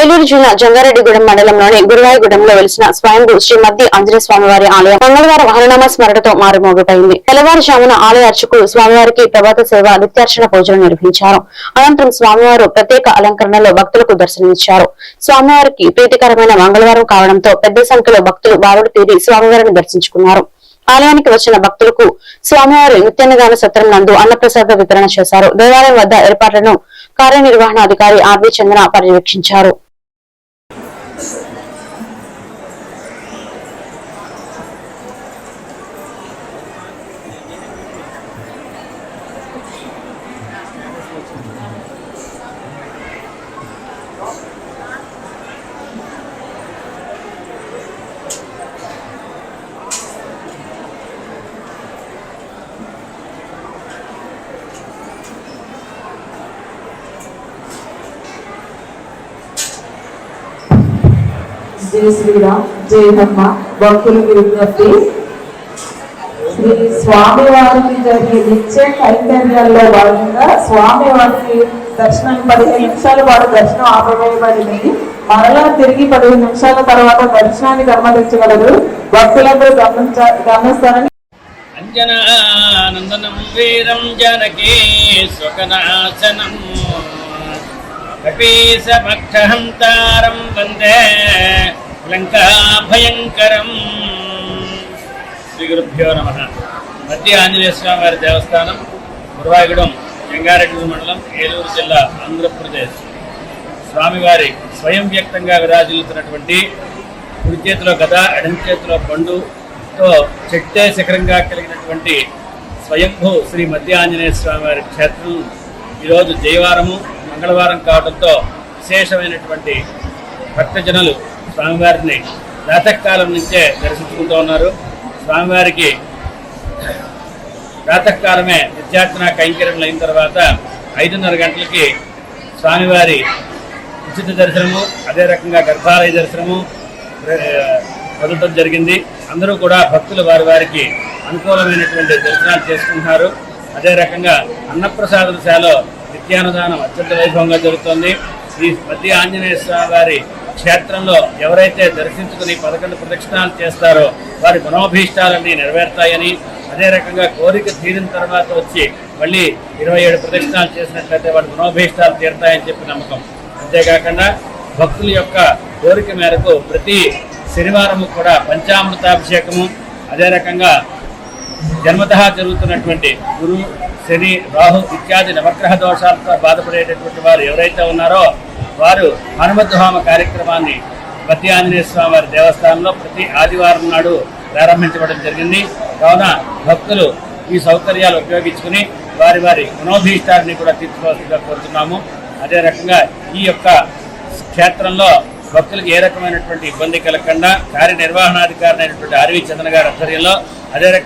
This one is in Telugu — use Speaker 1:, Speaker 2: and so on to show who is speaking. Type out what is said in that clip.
Speaker 1: ఏలూరు జిల్లా జంగారెడ్డిగూడెం మండలంలోని గురువాయిగూడెంలో వెలిసిన స్వయంభూ శ్రీ మద్ది ఆంజనేయ స్వామివారి ఆలయం మంగళవారం హరినామ స్మరణతో మారుమోగిపోయింది. తెల్లవారుజామున ఆలయ అర్చకులు స్వామివారికి ప్రభాత సేవ నిత్యార్చన పూజలు నిర్వహించారు. అనంతరం స్వామివారు ప్రత్యేక అలంకరణలో భక్తులకు దర్శనమిచ్చారు. స్వామివారికి ప్రీతికరమైన మంగళవారం కావడంతో పెద్ద సంఖ్యలో భక్తులు బారుడు తీరి స్వామివారిని దర్శించుకున్నారు. ఆలయానికి వచ్చిన భక్తులకు స్వామివారి నిత్యాన్నదాన సత్రం నందు అన్నప్రసాద వితరణ చేశారు. దేవాలయం వద్ద ఏర్పాట్లను కార్యనిర్వహణాధికారి ఆర్వి చంద్ర పర్యవేక్షించారు.
Speaker 2: జై శ్రీరామ్, జై హనుమ. భక్తులకు విజ్ఞప్తి, శ్రీ స్వామివారికి జరిగే నిత్య కైంకర్యాల్లో భాగంగా స్వామివారికి దర్శనం 15 నిమిషాల పాటు దర్శనం ఆపవేయబడింది. మరలా తిరిగి 15 నిమిషాల తర్వాత దర్శనానికి అనుమతించగలరు. భక్తులందరూ గమనిస్తారని.
Speaker 3: అంజనానందనం వీరం జనకే సుఖనాశనం కపీసమక్షహంతారం వందే లంకా భయంకరం. శ్రీ గురుభ్యో నమః. మద్ది ఆంజనేయ స్వామి వారి దేవస్థానం, గురువాయిగూడెం, జంగారెడ్డి మండలం, ఏలూరు జిల్లా, ఆంధ్రప్రదేశ్. స్వామివారి స్వయం వ్యక్తంగా విరాజిల్లుతున్నటువంటి కుడి చేతిలో గద, ఎడమ చేతిలో పండుతో చెట్టే శిఖరంగా కలిగినటువంటి స్వయంభూ శ్రీ మద్ది ఆంజనేయ స్వామి వారి క్షేత్రం ఈరోజు జయవారము మంగళవారం కావడంతో విశేషమైనటువంటి భక్తజనులు స్వామివారిని ప్రాతకాలం నుంచే దర్శించుకుంటూ ఉన్నారు. స్వామివారికి ప్రాతకాలమే నిత్యార్చన కైంకర్యం అయిన తర్వాత 5:30 గంటలకి స్వామివారి ఉచిత దర్శనము, అదే రకంగా గర్భాలయ దర్శనము వదలటం జరిగింది. అందరూ కూడా భక్తులు వారికి అనుకూలమైనటువంటి దర్శనాలు చేసుకుంటున్నారు. అదే రకంగా అన్నప్రసాదశాలలో నిత్యాన్నదానం అత్యంత వైభవంగా జరుగుతోంది. ఈ మద్ది ఆంజనేయ స్వామి వారి క్షేత్రంలో ఎవరైతే దర్శించుకుని 11 ప్రదక్షిణాలు చేస్తారో వారి మనోభీష్టాలన్నీ నెరవేరుతాయని, అదే రకంగా కోరిక తీరిన తర్వాత వచ్చి మళ్ళీ 27 ప్రదక్షిణాలు చేసినట్లయితే వారి మనోభీష్టాలు తీరుతాయని చెప్పి నమ్మకం. అంతేకాకుండా భక్తుల యొక్క కోరిక మేరకు ప్రతి శనివారము కూడా పంచామృతాభిషేకము, అదే రకంగా జన్మతః జరుగుతున్నటువంటి గురు, శని, రాహు ఇత్యాది నవగ్రహ దోషాలతో బాధపడేటటువంటి వారు ఎవరైతే ఉన్నారో వారు హనుమద్హోమ కార్యక్రమాన్ని మద్ది ఆంజనేయ స్వామి వారి దేవస్థానంలో ప్రతి ఆదివారం నాడు ప్రారంభించబడడం జరిగింది. కావున భక్తులు ఈ సౌకర్యాలు ఉపయోగించుకుని వారి మనోభీష్టాన్ని కూడా తీర్చుకోవాల్సిందిగా కోరుతున్నాము. అదే రకంగా ఈ యొక్క క్షేత్రంలో భక్తులకు ఏ రకమైనటువంటి ఇబ్బంది కలగకుండా కార్యనిర్వహణాధికారి అయినటువంటి ఆర్వి చంద్ర గారి ఆధ్వర్యంలో, అదే రకంగా